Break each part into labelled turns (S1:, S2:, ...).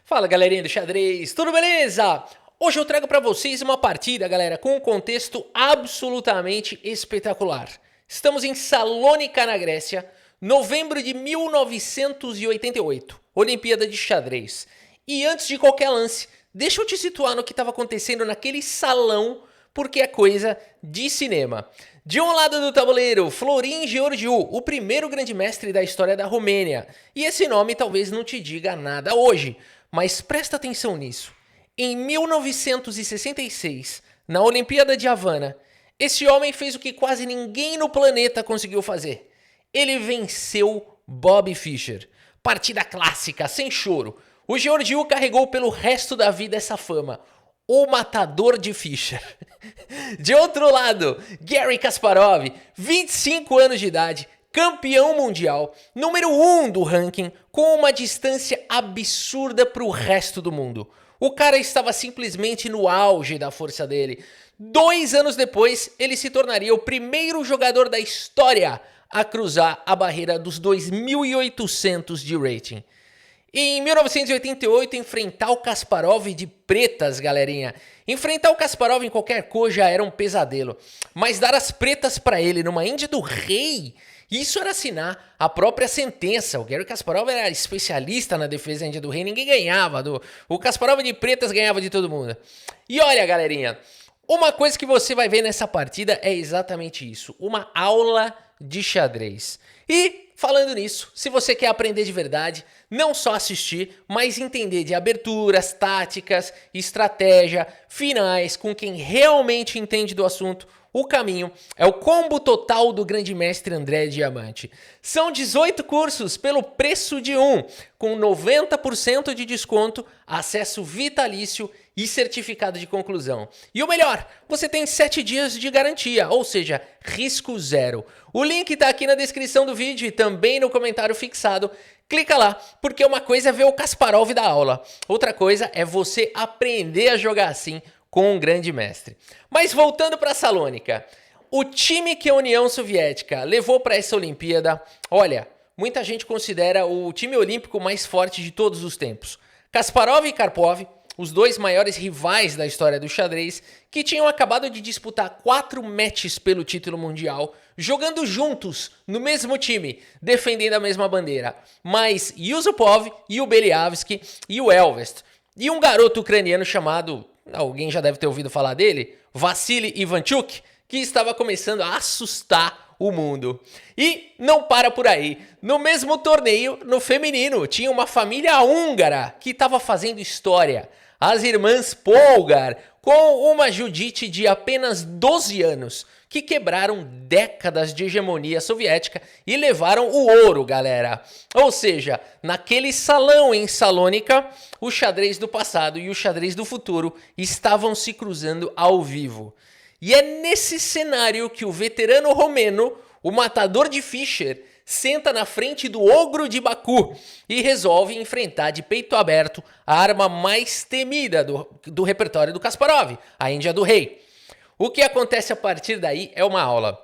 S1: Fala galerinha do xadrez, tudo beleza? Hoje eu trago pra vocês uma partida, galera, com um contexto absolutamente espetacular. Estamos em Salônica, na Grécia, novembro de 1988, Olimpíada de Xadrez. E antes de qualquer lance, deixa eu te situar no que estava acontecendo naquele salão, porque é coisa de cinema. De um lado do tabuleiro, Florin Georgiou, o primeiro grande mestre da história da Romênia. E esse nome talvez não te diga nada hoje, mas presta atenção nisso. Em 1966, na Olimpíada de Havana, esse homem fez o que quase ninguém no planeta conseguiu fazer. Ele venceu Bobby Fischer. Partida clássica, sem choro. O Georgiou carregou pelo resto da vida essa fama. O matador de Fischer. De outro lado, Garry Kasparov, 25 anos de idade, campeão mundial, número 1 do ranking, com uma distância absurda para o resto do mundo. O cara estava simplesmente no auge da força dele. 2 anos depois, ele se tornaria o primeiro jogador da história a cruzar a barreira dos 2.800 de rating. Em 1988, enfrentar o Kasparov de pretas, galerinha. Enfrentar o Kasparov em qualquer cor já era um pesadelo. Mas dar as pretas pra ele numa Índia do Rei, isso era assinar a própria sentença. O Garry Kasparov era especialista na defesa da Índia do Rei, ninguém ganhava. O Kasparov de pretas ganhava de todo mundo. E olha, galerinha, uma coisa que você vai ver nessa partida é exatamente isso. Uma aula de xadrez. E falando nisso, se você quer aprender de verdade, não só assistir, mas entender de aberturas, táticas, estratégia, finais, com quem realmente entende do assunto, o caminho é o Combo Total do Grande Mestre André Diamante. São 18 cursos pelo preço de um, com 90% de desconto, acesso vitalício e certificado de conclusão. E o melhor, você tem 7 dias de garantia, ou seja, risco zero. O link está aqui na descrição do vídeo e também no comentário fixado. Clica lá, porque uma coisa é ver o Kasparov da aula, outra coisa é você aprender a jogar assim com um grande mestre. Mas voltando para Salônica, o time que a União Soviética levou para essa Olimpíada, olha, muita gente considera o time olímpico mais forte de todos os tempos. Kasparov e Karpov, os dois maiores rivais da história do xadrez, que tinham acabado de disputar 4 matches pelo título mundial, jogando juntos no mesmo time, defendendo a mesma bandeira. Mas Yusupov e o Beliavsky e o Elvest. E um garoto ucraniano chamado, alguém já deve ter ouvido falar dele, Vassily Ivanchuk, que estava começando a assustar o mundo. E não para por aí. No mesmo torneio, no feminino, tinha uma família húngara que estava fazendo história. As irmãs Polgar, com uma Judite de apenas 12 anos, que quebraram décadas de hegemonia soviética e levaram o ouro, galera. Ou seja, naquele salão em Salônica, o xadrez do passado e o xadrez do futuro estavam se cruzando ao vivo. E é nesse cenário que o veterano romeno, o matador de Fischer, senta na frente do ogro de Baku e resolve enfrentar de peito aberto a arma mais temida do repertório do Kasparov, a Índia do Rei. O que acontece a partir daí é uma aula.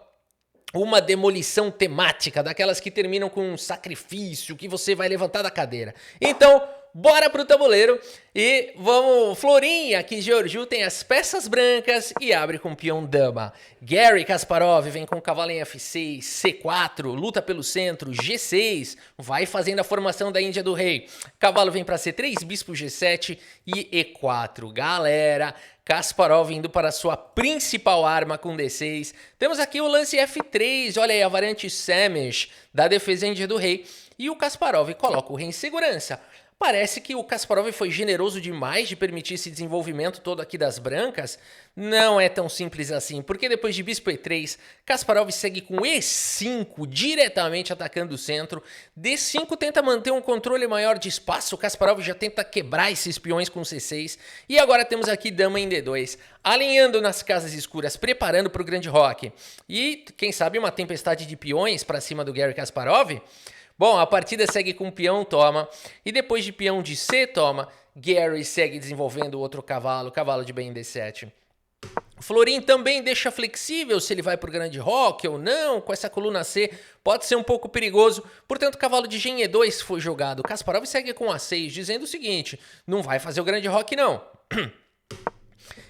S1: Uma demolição temática, daquelas que terminam com um sacrifício que você vai levantar da cadeira. Então, bora pro tabuleiro e vamos... Florinha, que Georgiou tem as peças brancas e abre com peão dama. Garry Kasparov vem com cavalo em F6, C4, luta pelo centro, G6, vai fazendo a formação da Índia do Rei. Cavalo vem para C3, bispo G7 e E4. Galera, Kasparov indo para sua principal arma com D6. Temos aqui o lance F3, olha aí a variante Samish da defesa Índia do Rei. E o Kasparov coloca o rei em segurança. Parece que o Kasparov foi generoso demais de permitir esse desenvolvimento todo aqui das brancas. Não é tão simples assim, porque depois de bispo E3, Kasparov segue com E5, diretamente atacando o centro. D5 tenta manter um controle maior de espaço, Kasparov já tenta quebrar esses peões com C6. E agora temos aqui dama em D2, alinhando nas casas escuras, preparando para o grande roque. E, quem sabe, uma tempestade de peões para cima do Garry Kasparov? Bom, a partida segue com peão toma, e depois de peão de C toma, Garry segue desenvolvendo outro cavalo, cavalo de bem D7. Florin também deixa flexível se ele vai para o grande roque ou não, com essa coluna C pode ser um pouco perigoso, portanto o cavalo de Gen E2 foi jogado. Kasparov segue com A6, dizendo o seguinte, não vai fazer o grande roque não.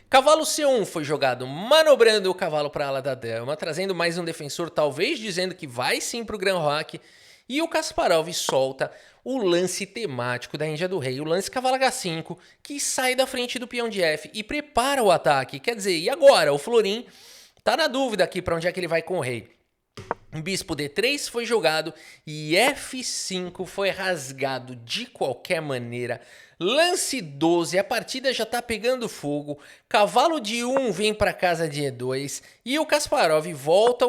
S1: Cavalo C1 foi jogado, manobrando o cavalo para a ala da dama, trazendo mais um defensor, talvez dizendo que vai sim para o Grand Roque. E o Kasparov solta o lance temático da Índia do Rei, o lance cavalo H5, que sai da frente do peão de F e prepara o ataque. Quer dizer, e agora? O Florin tá na dúvida aqui para onde é que ele vai com o rei. Bispo D3 foi jogado e F5 foi rasgado de qualquer maneira. Lance 12, a partida já tá pegando fogo. Cavalo de 1 vem para casa de E2 e o Kasparov volta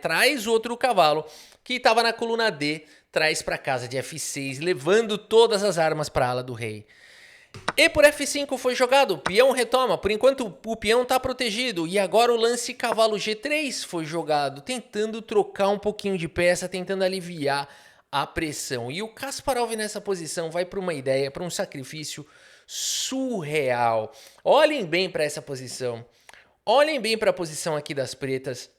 S1: traz outro cavalo que estava na coluna D, traz para casa de F6, levando todas as armas para a ala do rei. E por F5 foi jogado, o peão retoma, por enquanto o peão está protegido. E agora o lance cavalo G3 foi jogado, tentando trocar um pouquinho de peça, tentando aliviar a pressão. E o Kasparov nessa posição vai para uma ideia, para um sacrifício surreal. Olhem bem para essa posição, olhem bem para a posição aqui das pretas.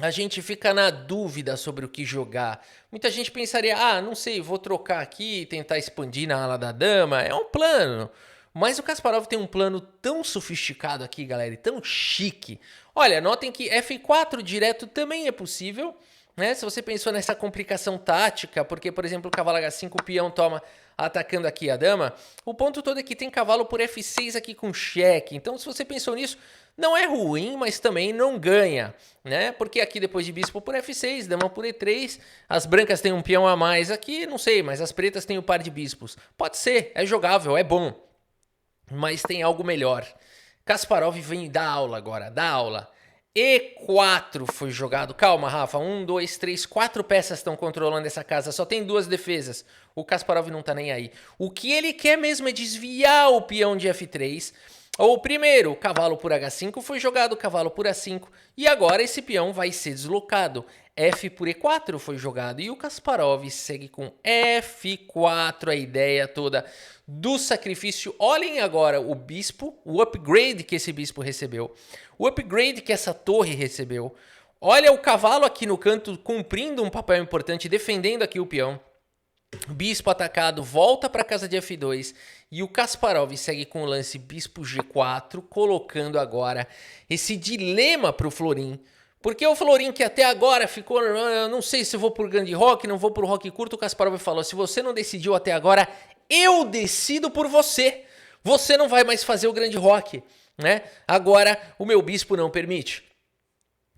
S1: A gente fica na dúvida sobre o que jogar. Muita gente pensaria, não sei, vou trocar aqui, tentar expandir na ala da dama. É um plano. Mas o Kasparov tem um plano tão sofisticado aqui, galera, e tão chique. Olha, notem que F4 direto também é possível, né? Se você pensou nessa complicação tática, porque, por exemplo, o cavalo H5, o peão toma atacando aqui a dama, o ponto todo é que tem cavalo por F6 aqui com cheque. Então, se você pensou nisso, não é ruim, mas também não ganha, né? Porque aqui depois de bispo por F6, dama por E3, as brancas têm um peão a mais aqui, não sei, mas as pretas têm o par de bispos. Pode ser, é jogável, é bom, mas tem algo melhor. Kasparov vem dar aula agora, dá aula. E4 foi jogado. Calma, Rafa. 1, 2, 3, 4 peças estão controlando essa casa. Só tem 2 defesas. O Kasparov não tá nem aí. O que ele quer mesmo é desviar o peão de F3. O primeiro, cavalo por H5 foi jogado, cavalo por A5. E agora esse peão vai ser deslocado. F por E4 foi jogado. E o Kasparov segue com F4, a ideia toda do sacrifício. Olhem agora o bispo, o upgrade que esse bispo recebeu. O upgrade que essa torre recebeu. Olha o cavalo aqui no canto cumprindo um papel importante, defendendo aqui o peão. Bispo atacado, volta para casa de F2 e o Kasparov segue com o lance bispo G4, colocando agora esse dilema para o Florin. Porque o Florin, que até agora ficou, eu não sei se vou por grande rock, não vou por rock curto, o Kasparov falou, se você não decidiu até agora, eu decido por você. Você não vai mais fazer o grande rock, né? Agora o meu bispo não permite.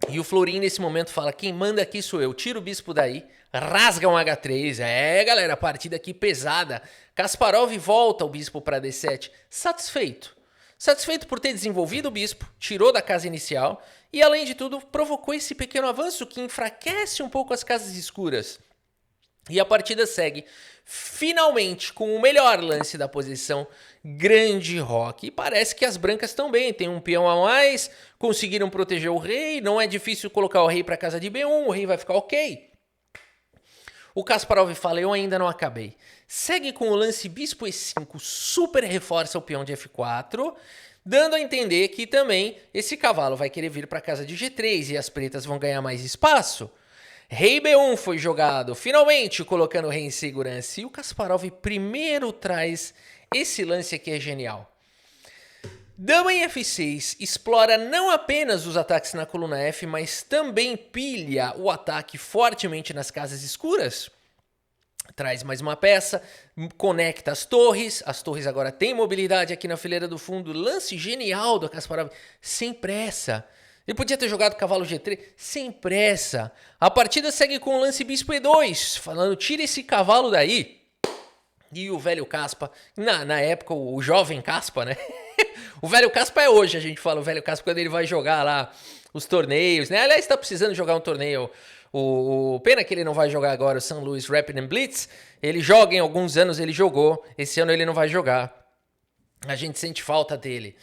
S1: E o Florin nesse momento fala, quem manda aqui sou eu, tira o bispo daí, rasga um H3, galera, partida aqui pesada. Kasparov volta o bispo para D7, satisfeito. Satisfeito por ter desenvolvido o bispo, tirou da casa inicial e além de tudo provocou esse pequeno avanço que enfraquece um pouco as casas escuras. E a partida segue finalmente com o melhor lance da posição, grande roque. E parece que as brancas estão bem, tem um peão a mais, conseguiram proteger o rei, não é difícil colocar o rei para casa de B1, o rei vai ficar ok. O Kasparov fala, eu ainda não acabei. Segue com o lance bispo E5, super reforça o peão de F4, dando a entender que também esse cavalo vai querer vir para casa de G3 e as pretas vão ganhar mais espaço. Rei B1 foi jogado, finalmente colocando o rei em segurança. E o Kasparov primeiro traz esse lance aqui, é genial. Dama em F6 explora não apenas os ataques na coluna F, mas também pilha o ataque fortemente nas casas escuras. Traz mais uma peça, conecta as torres agora têm mobilidade aqui na fileira do fundo. Lance genial do Kasparov, sem pressa. Ele podia ter jogado cavalo G3 sem pressa. A partida segue com o lance bispo E2, falando, tira esse cavalo daí. E o velho Kaspa, na época o jovem Kaspa, né? O velho Kaspa é hoje, a gente fala o velho Kaspa quando ele vai jogar lá os torneios, né? Aliás, tá precisando jogar um torneio. Pena que ele não vai jogar agora o St. Louis Rapid and Blitz. Ele joga em alguns anos, ele jogou. Esse ano ele não vai jogar. A gente sente falta dele.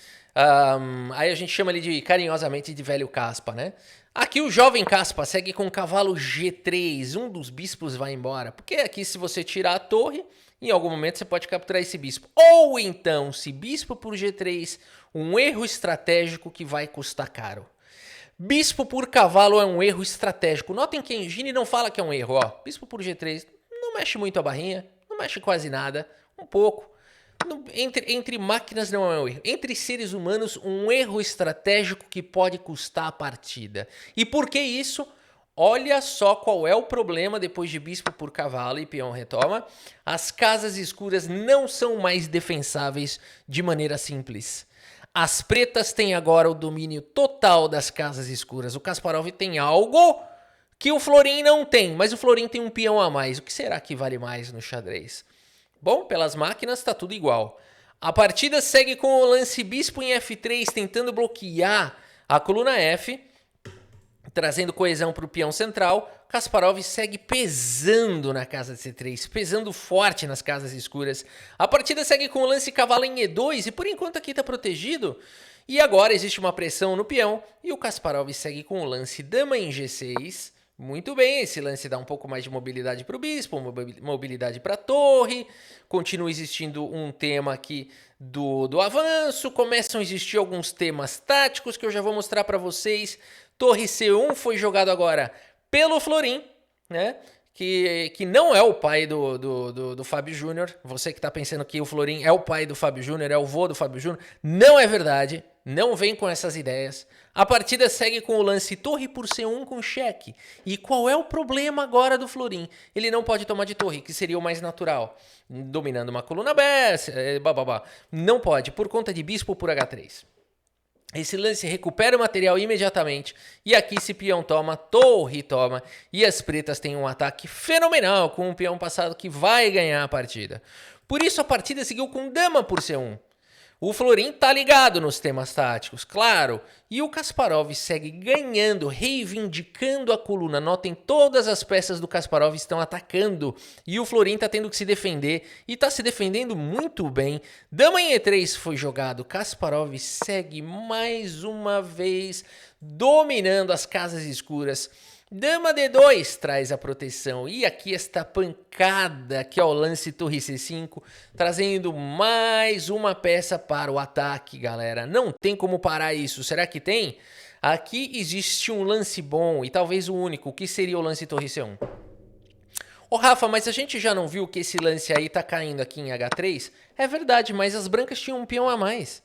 S1: Aí a gente chama ele carinhosamente de velho Kaspa, né? Aqui o jovem Kaspa segue com o cavalo G3, um dos bispos vai embora, porque aqui se você tirar a torre em algum momento você pode capturar esse bispo. Ou então, se bispo por G3, um erro estratégico que vai custar caro. Bispo por cavalo é um erro estratégico. Notem que a engine não fala que é um erro. Ó, bispo por G3 não mexe muito a barrinha, não mexe quase nada, um pouco. Entre máquinas não é um erro. Entre seres humanos, um erro estratégico que pode custar a partida. E por que isso? Olha só qual é o problema depois de bispo por cavalo e peão retoma. As casas escuras não são mais defensáveis de maneira simples. As pretas têm agora o domínio total das casas escuras. O Kasparov tem algo que o Florin não tem, mas o Florin tem um peão a mais. O que será que vale mais no xadrez? Bom, pelas máquinas está tudo igual. A partida segue com o lance bispo em F3, tentando bloquear a coluna F, trazendo coesão para o peão central. Kasparov segue pesando na casa de C3, pesando forte nas casas escuras. A partida segue com o lance cavalo em E2 e por enquanto aqui está protegido. E agora existe uma pressão no peão e o Kasparov segue com o lance dama em G6. Muito bem, esse lance dá um pouco mais de mobilidade para o bispo, mobilidade para a torre. Continua existindo um tema aqui do avanço. Começam a existir alguns temas táticos que eu já vou mostrar para vocês. Torre C1 foi jogado agora pelo Florin, né? Que não é o pai do Fábio Júnior. Você que está pensando que o Florin é o pai do Fábio Júnior, é o vô do Fábio Júnior. Não é verdade. Não vem com essas ideias. A partida segue com o lance torre por C1 com cheque. E qual é o problema agora do Florin? Ele não pode tomar de torre, que seria o mais natural. Dominando uma coluna B, bababá. Não pode, por conta de bispo por H3. Esse lance recupera o material imediatamente. E aqui se peão toma, torre toma. E as pretas têm um ataque fenomenal com um peão passado que vai ganhar a partida. Por isso a partida seguiu com dama por C1. O Florin tá ligado nos temas táticos, claro. E o Kasparov segue ganhando, reivindicando a coluna. Notem, todas as peças do Kasparov estão atacando. E o Florin tá tendo que se defender. E tá se defendendo muito bem. Dama em E3 foi jogado. Kasparov segue mais uma vez dominando as casas escuras. Dama D2 traz a proteção. E aqui esta pancada, que é o lance torre C5, trazendo mais uma peça para o ataque, galera. Não tem como parar isso. Será que tem? Aqui existe um lance bom e talvez o único, que seria o lance torre C1. Ô Rafa, mas a gente já não viu que esse lance aí tá caindo aqui em H3? É verdade, mas as brancas tinham um peão a mais.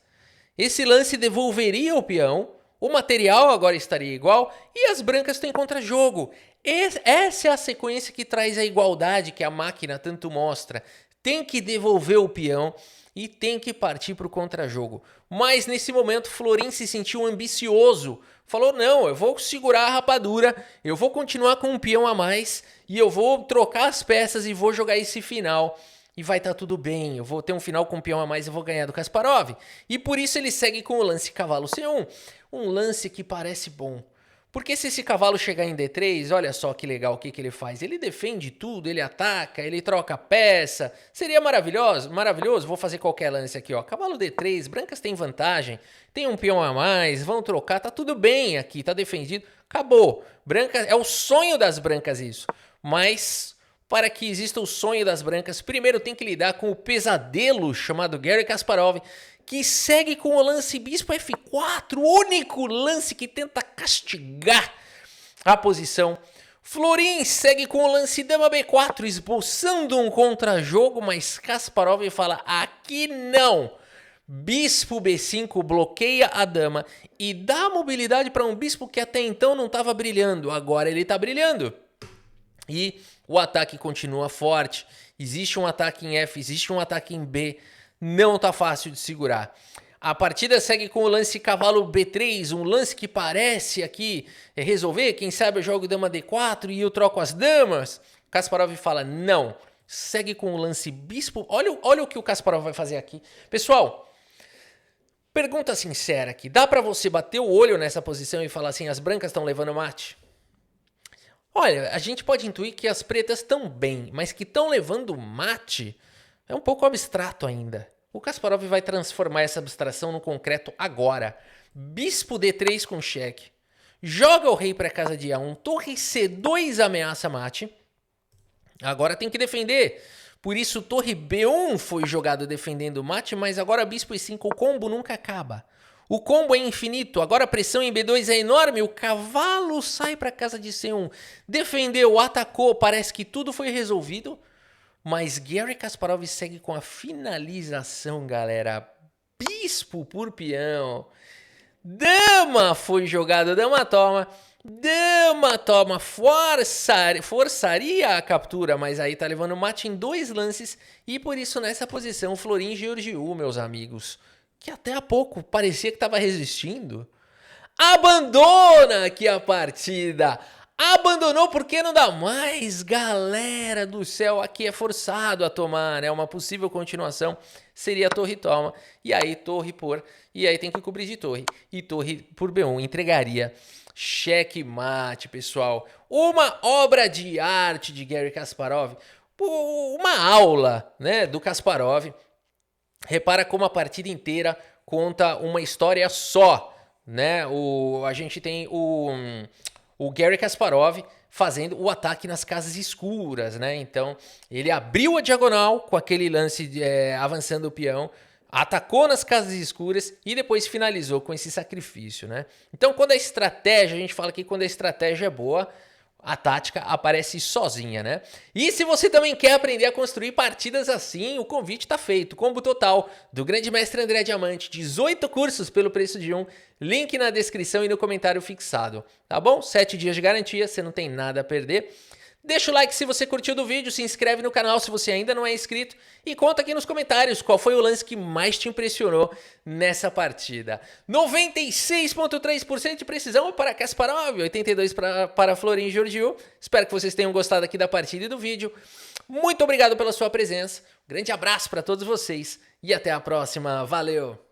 S1: Esse lance devolveria o peão. O material agora estaria igual e as brancas têm contra-jogo. Essa é a sequência que traz a igualdade que a máquina tanto mostra. Tem que devolver o peão e tem que partir para o contra-jogo. Mas nesse momento Florin se sentiu ambicioso. Falou, não, eu vou segurar a rapadura, eu vou continuar com um peão a mais e eu vou trocar as peças e vou jogar esse final. E vai estar tudo bem, eu vou ter um final com um peão a mais e vou ganhar do Kasparov. E por isso ele segue com o lance cavalo C1. Um lance que parece bom. Porque se esse cavalo chegar em D3, olha só que legal o que ele faz. Ele defende tudo, ele ataca, ele troca peça. Seria maravilhoso, maravilhoso. Vou fazer qualquer lance aqui, ó. Cavalo D3, brancas têm vantagem. Tem um peão a mais, vão trocar, tá tudo bem aqui, tá defendido. Acabou. Branca, é o sonho das brancas isso. Mas para que exista o sonho das brancas, primeiro tem que lidar com o pesadelo chamado Garry Kasparov, que segue com o lance bispo F4, o único lance que tenta castigar a posição. Florin segue com o lance dama B4, esboçando um contra-jogo, mas Kasparov fala, aqui não. Bispo B5 bloqueia a dama e dá mobilidade para um bispo que até então não estava brilhando, agora ele está brilhando. E o ataque continua forte. Existe um ataque em F, existe um ataque em B. Não tá fácil de segurar. A partida segue com o lance cavalo B3, um lance que parece aqui resolver. Quem sabe eu jogo dama D4 e eu troco as damas. Kasparov fala não. Segue com o lance bispo. Olha o que o Kasparov vai fazer aqui. Pessoal, pergunta sincera aqui. Dá pra você bater o olho nessa posição e falar assim, as brancas estão levando mate? Olha, a gente pode intuir que as pretas estão bem, mas que estão levando mate é um pouco abstrato ainda. O Kasparov vai transformar essa abstração no concreto agora. Bispo D3 com cheque. Joga o rei para casa de A1. Torre C2 ameaça mate. Agora tem que defender, Por isso, torre B1 foi jogado defendendo o mate, mas agora bispo E5, o combo nunca acaba. O combo é infinito, agora a pressão em B2 é enorme, o cavalo sai para casa de C1. Defendeu, atacou, parece que tudo foi resolvido. Mas Garry Kasparov segue com a finalização, galera. Bispo por peão. Dama foi jogada, dama toma. Dama toma, forçaria a captura, mas aí tá levando mate em 2 lances. E por isso nessa posição, Florin Georgiou, meus amigos, que até há pouco parecia que estava resistindo, abandona aqui a partida. Abandonou porque não dá mais, galera do céu, aqui é forçado a tomar, né? Uma possível continuação seria torre toma, e aí torre por, e aí tem que cobrir de torre, e torre por B1 entregaria checkmate, pessoal. Uma obra de arte de Garry Kasparov, uma aula, né, do Kasparov. Repara como a partida inteira conta uma história só, né? A gente tem o Garry Kasparov fazendo o ataque nas casas escuras, né? Então, ele abriu a diagonal com aquele lance avançando o peão, atacou nas casas escuras e depois finalizou com esse sacrifício, né? Então, quando a estratégia, a gente fala que quando a estratégia é boa, a tática aparece sozinha, né? E se você também quer aprender a construir partidas assim, o convite está feito. Combo total do grande mestre André Diamante, 18 cursos pelo preço de um. Link na descrição e no comentário fixado, tá bom? 7 dias de garantia, você não tem nada a perder. Deixa o like se você curtiu do vídeo, se inscreve no canal se você ainda não é inscrito e conta aqui nos comentários qual foi o lance que mais te impressionou nessa partida. 96,3% de precisão para Kasparov, 82% para Florin Georgiou. Espero que vocês tenham gostado aqui da partida e do vídeo. Muito obrigado pela sua presença, grande abraço para todos vocês e até a próxima. Valeu!